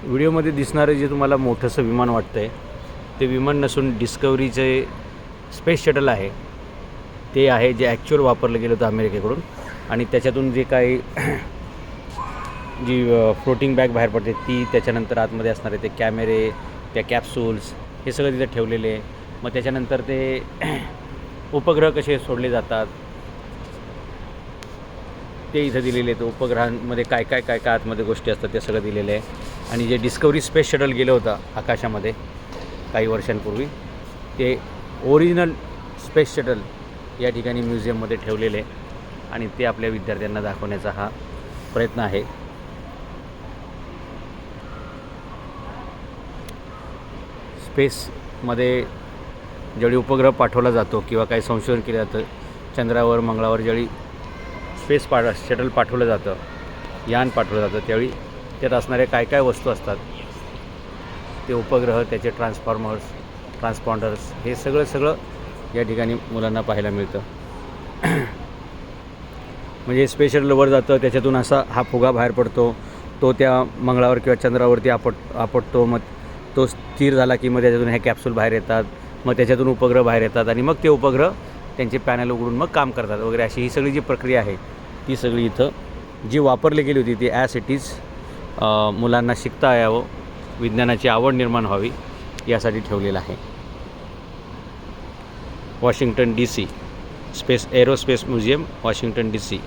व्हिडिओमध्ये दिसणारं जे तुम्हाला मोठंसं विमान वाटतं आहे ते विमान नसून डिस्कवरीचे स्पेस शटल आहे. ते आहे जे ॲक्च्युअल वापरलं गेलं होतं अमेरिकेकडून आणि त्याच्यातून जे काही जी फ्लोटिंग बॅग बाहेर पडते ती, त्याच्यानंतर आतमध्ये असणारे ते कॅमेरे, त्या कॅप्सूल्स, हे सगळं तिथे ठेवलेले आहे. मग त्याच्यानंतर ते उपग्रह कसे सोडले जातात ते इथं दिलेले आहेत. उपग्रहांमध्ये काय काय काय काय आतमध्ये गोष्टी असतात ते सगळं दिलेलं आहे. आणि जे डिस्कवरी स्पेस शटल गेलं होतं आकाशामध्ये काही वर्षांपूर्वी, ते ओरिजिनल स्पेस शटल या ठिकाणी म्युझियममध्ये ठेवलेले आहे आणि ते आपल्या विद्यार्थ्यांना दाखवण्याचा हा प्रयत्न आहे. स्पेसमध्ये ज्यावेळी उपग्रह पाठवला जातो किंवा काही संशोधन केलं जातं, चंद्रावर मंगळावर ज्यावेळी शटल पाठवलं जातं, यान पाठवलं जातं, त्यावेळी त्यात असणाऱ्या काय काय वस्तू असतात, ते उपग्रह, त्याचे ट्रान्सपॉन्डर्स, हे सगळं या ठिकाणी मुलांना पाहायला मिळतं. म्हणजे स्पेस शटल वर जातं, त्याच्यातून असा हा फुगा बाहेर पडतो, तो त्या मंगळावर किंवा चंद्रावरती आपटतो. मग तो स्थिर झाला की मग त्याच्यातून हे कॅप्सूल बाहेर येतात, मग त्याच्यातून उपग्रह बाहेर येतात आणि मग ते उपग्रह त्यांचे पॅनल उघडून मग काम करतात वगैरे. अशी ही सगळी जी प्रक्रिया आहे ती सगळी इथं जी वापरली गेली होती ती ॲज इट इज मुलांना शिकता यावं, विज्ञानाची आवड निर्माण व्हावी यासाठी ठेवलेलं आहे. Washington DC aerospace museum, Washington DC.